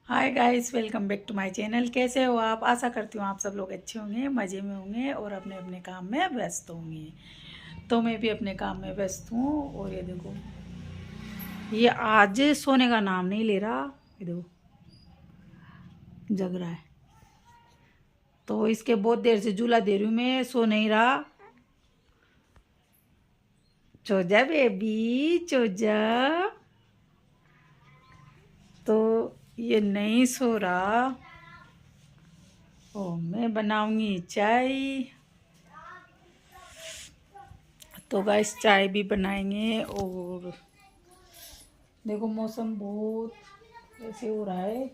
Hi guys, welcome back to my channel. कैसे हो आप? आशा करती हूँ आप सब लोग अच्छे होंगे, मज़े में होंगे और अपने अपने काम में व्यस्त होंगे। तो मैं भी अपने काम में व्यस्त हूँ। और ये देखो, ये आज सोने का नाम नहीं ले रहा। ये देखो, जग रहा है। तो इसके बहुत देर से झूला दे रही हूँ मैं, सो नहीं रहा। सो जा बेबी, सो जा। तो ये नहीं सो रहा। ओ, मैं बनाऊंगी चाय। तो गाइस, चाय भी बनाएंगे। और देखो, मौसम बहुत ऐसे हो रहा है,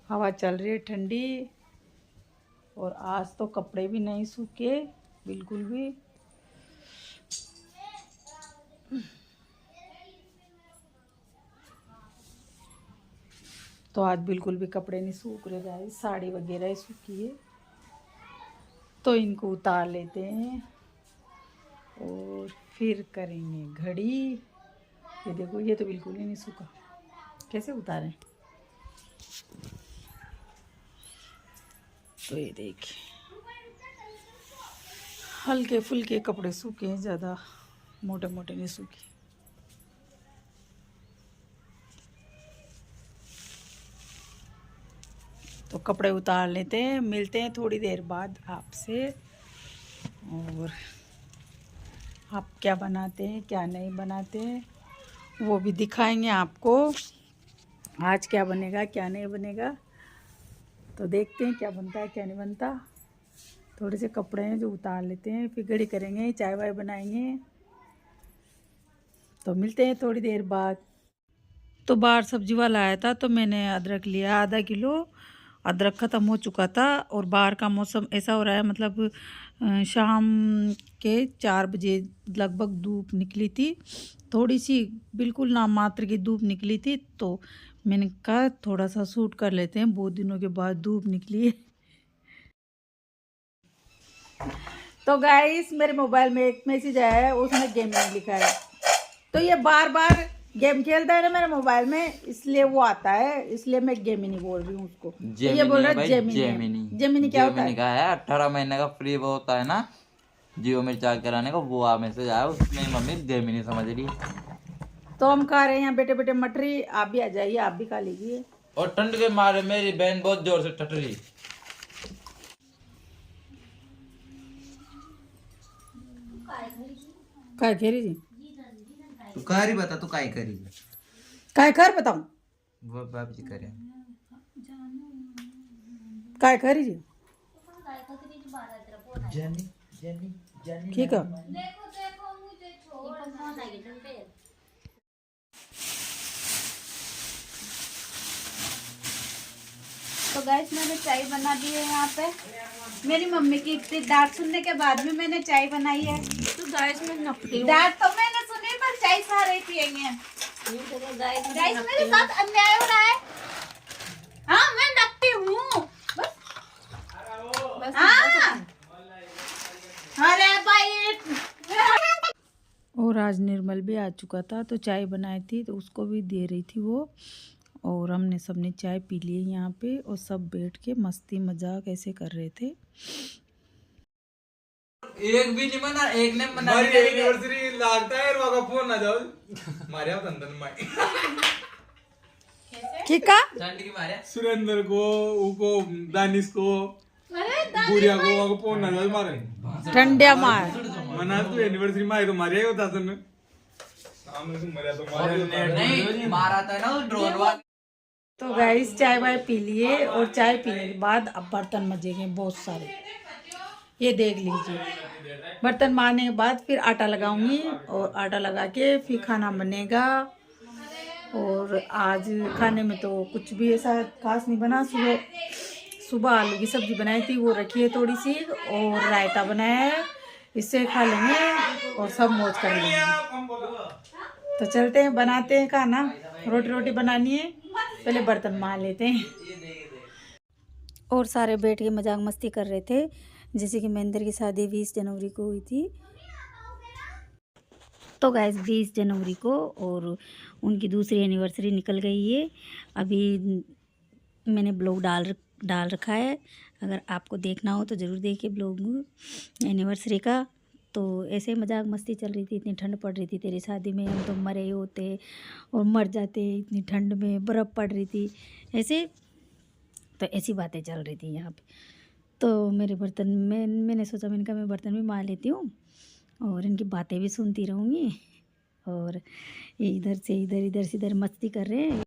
हवा चल रही है ठंडी। और आज तो कपड़े भी नहीं सूखे बिल्कुल भी। तो आज बिल्कुल भी कपड़े नहीं सूख रहे गाइस, साड़ी वगैरह ही सूखी है। तो इनको उतार लेते हैं और फिर करेंगे घड़ी। ये देखो, ये तो बिल्कुल ही नहीं सूखा, कैसे उतारें? तो ये देखिए, हल्के फुल्के कपड़े सूखे हैं, ज़्यादा मोटे मोटे नहीं सूखे। तो कपड़े उतार लेते हैं, मिलते हैं थोड़ी देर बाद आपसे। और आप क्या बनाते हैं, क्या नहीं बनाते हैं, वो भी दिखाएंगे आपको। आज क्या बनेगा, क्या नहीं बनेगा, तो देखते हैं क्या बनता है क्या नहीं बनता। थोड़े से कपड़े हैं जो उतार लेते हैं, फिर घड़ी करेंगे, चाय वाय बनाएंगे। तो मिलते हैं थोड़ी देर बाद। तो बाहर सब्जी वाला आया था, तो मैंने अदरक लिया आधा किलो। अदरक ख़त्म हो चुका था और बाहर का मौसम ऐसा हो रहा है, मतलब शाम के 4 बजे लगभग धूप निकली थी। थोड़ी सी, बिल्कुल नाम मात्र की धूप निकली थी। तो मैंने कहा थोड़ा सा शूट कर लेते हैं, बहुत दिनों के बाद धूप निकली है। तो गाइस, मेरे मोबाइल में एक मैसेज आया है, उसमें गेमिंग लिखा है। तो ये बार बार गेम खेलता है ना मेरे मोबाइल में, इसलिए वो आता है, इसलिए मैं गेमिनी बोल रही हूँ उसको। तो ये बोल रहा है जेमिनी। जेमिनी क्या होता है? का है 18 महीने का फ्री वो होता है ना, जियो में रिचार्ज कराने का, वो मैसेज आया, उसमें मम्मी जेमिनी समझ रही है। तो हम खा रहे हैं यहाँ बेटे बेटे मटरी, आप भी आ जाइए, आप भी खा लीजिए। और ठंड के मारे मेरी बहन बहुत जोर से ठट रही। काय खेरी जी? तू कारी बता, तू काय करी? काय खर बताऊं? वो बाप जी करे काय खरी जी? जानी जानी जानी ठीक है। तो गैस, मैंने चाय बना दी है यहाँ पे। मेरी मम्मी की इतनी डांट सुनने के बाद भी मैंने चाय बनाई है। तो गैस, मैं नकटी हूँ। डांट तो मैंने सुनी, पर चाय सारे पियेंगे। गैस, मेरे साथ अन्याय हो रहा है। हाँ, मैं नकटी हूँ बस। हाँ, अरे भाई। और आज निर्मल भी आ चुका था, तो चाय बनाई थी तो उसको भी दे रही थी वो। और हमने सबने चाय पी ली यहाँ पे, और सब बैठ के मस्ती मजाक ऐसे कर रहे थे। एक भी नहीं मना, एक ने मना हमारी एनिवर्सरी लगता है, रोगा फोन ना जाओ मारे आप तंदन माई किका ठंड की मारे सुरेंद्र को, उको, दानिश को, गुड़िया को वाको फोन ना जाओ मारे ठंडिया मार मना तू एनिवर्सरी माई तो मारे होता सन सामने से मरा तो मारे नहीं मारा था ना ड्रोन वाला। तो गाइस, चाय वाय पी लिए, और चाय पीने के बाद अब बर्तन मजेंगे बहुत सारे। ये देख लीजिए, बर्तन मारने के बाद फिर आटा लगाऊंगी, और आटा लगा के फिर खाना बनेगा। और आज खाने में तो कुछ भी ऐसा खास नहीं बना। सुबह सुबह आलू की सब्जी बनाई थी, वो रखी है थोड़ी सी, और रायता बनाया है, इससे खा लेंगे और सब मौज कर लेंगे। तो चलते हैं, बनाते हैं खाना। रोटी रोटी बनानी है, पहले बर्तन मार लेते हैं। और सारे बैठ के मजाक मस्ती कर रहे थे, जैसे कि महेंद्र की शादी 20 जनवरी को हुई थी। तो गाइस, 20 जनवरी को, और उनकी दूसरी एनिवर्सरी निकल गई है। अभी मैंने ब्लॉग डाल रखा है, अगर आपको देखना हो तो ज़रूर देखिए ब्लॉग एनिवर्सरी का। तो ऐसे मजाक मस्ती चल रही थी, इतनी ठंड पड़ रही थी तेरी शादी में, हम तो मरे होते और मर जाते इतनी ठंड में, बर्फ़ पड़ रही थी ऐसे, तो ऐसी बातें चल रही थी यहाँ पे। तो मेरे बर्तन में मैंने सोचा, मैंने कहा मैं बर्तन भी मार लेती हूँ और इनकी बातें भी सुनती रहूँगी। और ये इधर से इधर मस्ती कर रहे हैं।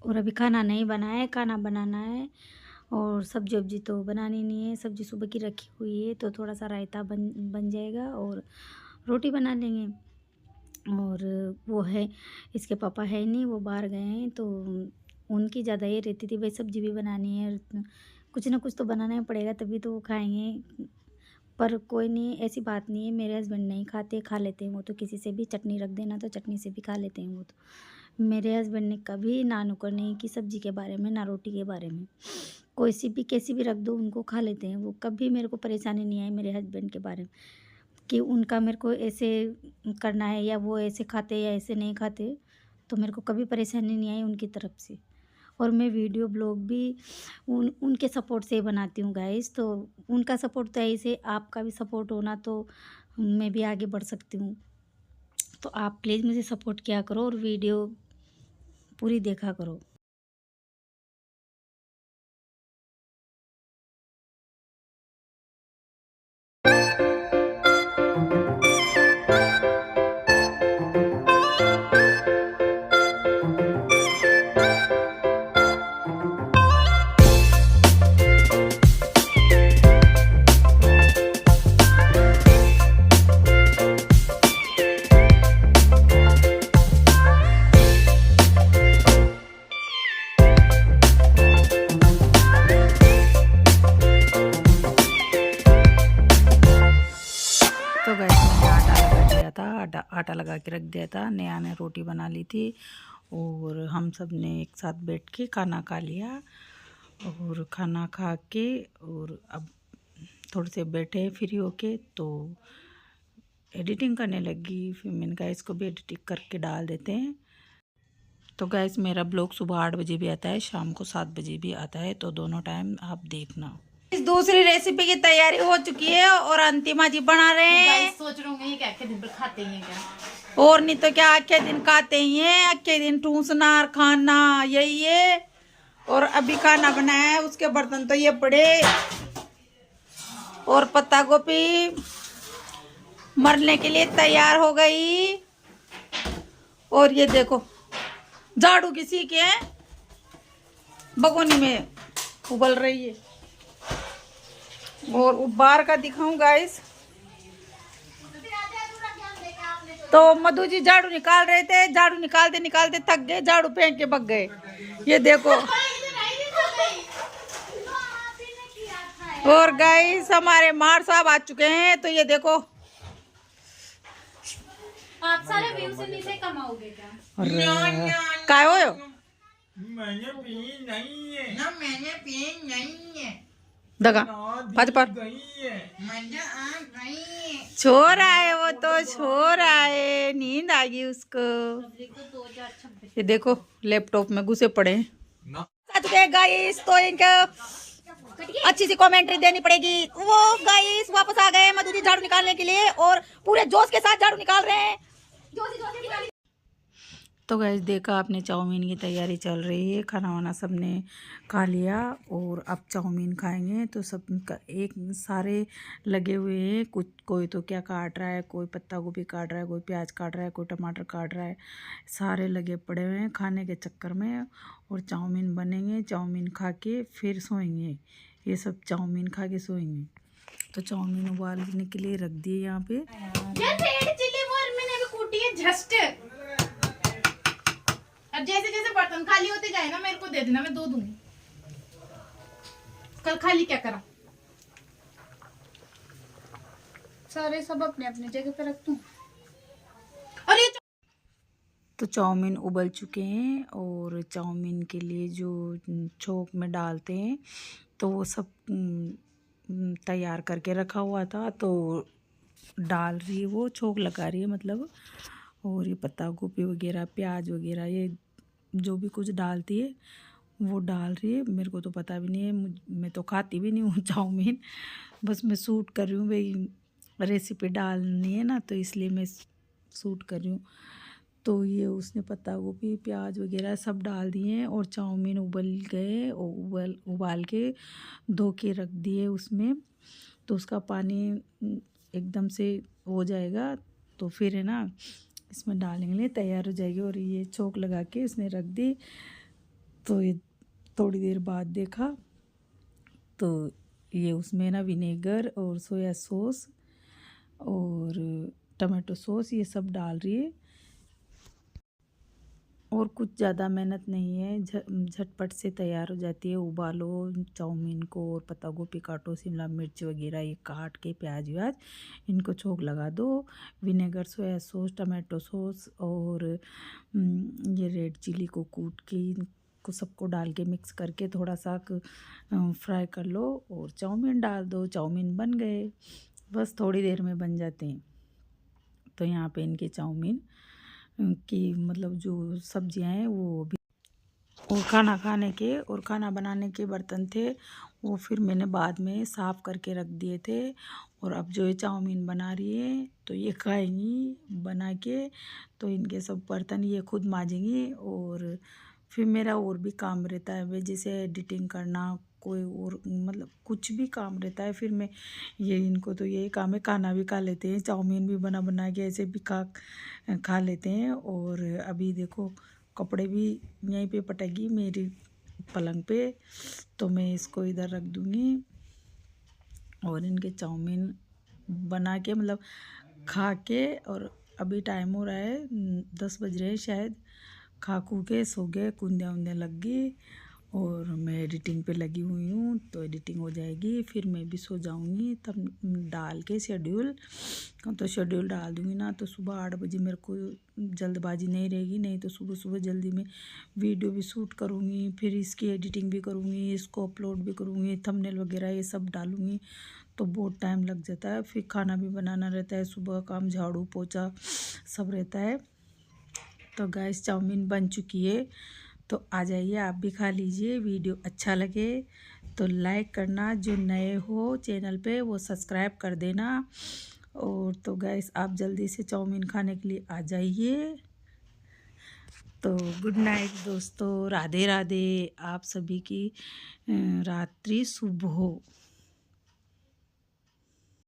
और अभी खाना नहीं बनाया है, खाना बनाना है। और सब्जी वब्जी तो बनानी नहीं है, सब्जी सुबह की रखी हुई है, तो थोड़ा सा रायता बन जाएगा और रोटी बना लेंगे। और वो है, इसके पापा है नहीं, वो बाहर गए हैं, तो उनकी ज़्यादा ये रहती थी भाई सब्जी भी बनानी है, कुछ ना कुछ तो बनाना ही पड़ेगा तभी तो वो खाएंगे। पर कोई नहीं, ऐसी बात नहीं है, मेरे हस्बैंड नहीं खाते, खा लेते हैं वो तो, किसी से भी चटनी रख देना तो चटनी से भी खा लेते हैं वो तो। मेरे हस्बैंड ने कभी ना नुक्कड़ नहीं की सब्जी के बारे में, ना रोटी के बारे में, कोई सी भी कैसी भी रख दो उनको खा लेते हैं वो। कभी मेरे को परेशानी नहीं आई मेरे हस्बैंड के बारे में कि उनका मेरे को ऐसे करना है या वो ऐसे खाते या ऐसे नहीं खाते, तो मेरे को कभी परेशानी नहीं आई उनकी तरफ से। और मैं वीडियो ब्लॉग भी उनके सपोर्ट से ही बनाती हूँ गाइस। तो उनका सपोर्ट तो ऐसे, आपका भी सपोर्ट होना तो मैं भी आगे बढ़ सकती हूँ। तो आप प्लीज़ मुझे सपोर्ट किया करो और वीडियो पूरी देखा करो। तो गैस मैंने आटा लगा दिया था, आटा लगा के रख दिया था। नया ने रोटी बना ली थी और हम सब ने एक साथ बैठ के खाना खा लिया। और खाना खा के और अब थोड़े से बैठे फ्री होके, तो एडिटिंग करने लगी। फिर मैंने कहा इसको भी एडिटिंग करके डाल देते हैं। तो गैस मेरा ब्लॉग सुबह 8 बजे भी आता है, शाम को 7 बजे भी आता है, तो दोनों टाइम आप देखना। इस दूसरी रेसिपी की तैयारी हो चुकी है और अंतिमा जी बना रहे हैं। सोच रहा हूँ ये क्या आखे दिन भर खाते ही हैं क्या? और नहीं तो क्या, आखे दिन खाते ही हैं, आखे दिन ठूसना और खाना यही है। और अभी खाना बनाया है, उसके बर्तन तो ये पड़े। और पत्ता गोभी मरने के लिए तैयार हो गई। और ये देखो झाड़ू किसी के भगोनी में उबल रही है। और बाहर का दिखाऊं गाइस, तो मधु जी झाड़ू निकाल रहे थे, झाड़ू निकालते निकालते थक गए, झाड़ू फेंक के भग गए। ये देखो। और गाइस हमारे मार साहब आ चुके हैं, तो ये देखो। आप सारे व्यू से नीचे कमाओगे क्या? काय हो मैंने पी नहीं है ना, मैंने पी नहीं है दगा पाँच पर गई है, मजा आ गई है। छोर आए, वो तो छोर आए, नींद आ गई उसको। ये देखो लैपटॉप में घुसे पड़े हैं गाइस, तो इनका अच्छी सी कमेंट्री देनी पड़ेगी। वो गाइस वापस आ गए मधु जी झाड़ू निकालने के लिए और पूरे जोश के साथ झाड़ू निकाल रहे हैं। तो गाइस देखा आपने, चाउमीन की तैयारी चल रही है, खाना वाना सबने खा लिया और अब चाउमीन खाएंगे। तो सब एक सारे लगे हुए हैं, कुछ कोई तो क्या काट रहा है, कोई पत्ता गोभी काट रहा है, कोई प्याज काट रहा है, कोई टमाटर काट रहा है, सारे लगे पड़े हुए हैं खाने के चक्कर में। और चाउमीन बनेंगे, चाउमीन खा के फिर सोएंगे। ये सब चाउमीन खा के सोएंगे। तो चाउमीन उबालने के लिए रख दिए यहाँ पे। रेड चिल्ली वो मैंने अभी कूटी है झस्ट। अब जैसे जैसे बर्तन खाली होते जाए ना मेरे को दे देना, मैं धो दूंगी। कल खाली क्या करा, सारे सब अपने अपने जगह पे रख दूं। और ये तो चाउमीन उबल चुके हैं और चाउमीन के लिए जो छोंक में डालते हैं तो वो सब तैयार करके रखा हुआ था, तो डाल रही है, वो छोंक लगा रही है मतलब। और ये पत्ता गोभी वगैरह, प्याज वगैरह, ये जो भी कुछ डालती है वो डाल रही है। मेरे को तो पता भी नहीं है, मैं तो खाती भी नहीं हूँ चाउमीन, बस मैं शूट कर रही हूँ भाई, रेसिपी डालनी है ना, तो इसलिए मैं शूट कर रही हूँ। तो ये उसने पत्ता गोभी, प्याज वगैरह सब डाल दिए हैं और चाउमीन उबल गए और उबाल के धो के रख दिए उसमें। तो उसका पानी एकदम से हो जाएगा तो फिर है ना इसमें डालेंगे, तैयार हो जाएगी। और ये चोक लगा के इसने रख दी। तो ये थोड़ी देर बाद देखा तो ये उसमें ना विनेगर और सोया सॉस और टमाटो सॉस ये सब डाल रही है। और कुछ ज़्यादा मेहनत नहीं है, झटपट से तैयार हो जाती है। उबालो चाउमीन को और पत्ता गोभी काटो, शिमला मिर्च वगैरह ये काट के, प्याज व्याज इनको छोंक लगा दो। Vinegar, soya sauce, tomato sauce और ये रेड चिली को कूट के इनको सबको डाल के मिक्स करके थोड़ा सा फ्राई कर लो और चाउमीन डाल दो। चाउमीन बन गए, बस थोड़ी देर में बन जाते हैं। तो यहाँ पे इनके चाउमीन की मतलब जो सब्जियां हैं वो भी, और खाना बनाने के बर्तन थे वो फिर मैंने बाद में साफ़ करके रख दिए थे। और अब जो ये चाउमीन बना रही है तो ये खाएंगी बना के, तो इनके सब बर्तन ये खुद मांजेंगी। और फिर मेरा और भी काम रहता है वे, जैसे एडिटिंग करना, कोई और मतलब कुछ भी काम रहता है। फिर मैं ये इनको तो यही काम है, खाना भी खा लेते हैं, चाउमीन भी बना बना के ऐसे भी खा लेते हैं। और अभी देखो कपड़े भी यहीं पे पटेगी मेरी पलंग पे, तो मैं इसको इधर रख दूँगी। और इनके चाउमीन बना के मतलब खा के, और अभी टाइम हो रहा है 10 बज रहे हैं शायद, खा खू के सो गए, कूंदियाँ वूंदियाँ लग गई। और मैं एडिटिंग पे लगी हुई हूँ, तो एडिटिंग हो जाएगी फिर मैं भी सो जाऊँगी। तब डाल के शेड्यूल, तो शेड्यूल डाल दूँगी ना तो सुबह 8 बजे मेरे को जल्दबाजी नहीं रहेगी, नहीं तो सुबह सुबह जल्दी में वीडियो भी शूट करूँगी, फिर इसकी एडिटिंग भी करूँगी, इसको अपलोड भी करूँगी, थंबनेल वगैरह ये सब डालूँगी, तो बहुत टाइम लग जाता है। फिर खाना भी बनाना रहता है, सुबह काम झाड़ू पोछा सब रहता है। तो गैस चाउमीन बन चुकी है, तो आ जाइए आप भी खा लीजिए। वीडियो अच्छा लगे तो लाइक करना, जो नए हो चैनल पे वो सब्सक्राइब कर देना। और तो गैस आप जल्दी से चाउमीन खाने के लिए आ जाइए। तो गुड नाइट दोस्तों, राधे राधे, आप सभी की रात्रि शुभ हो।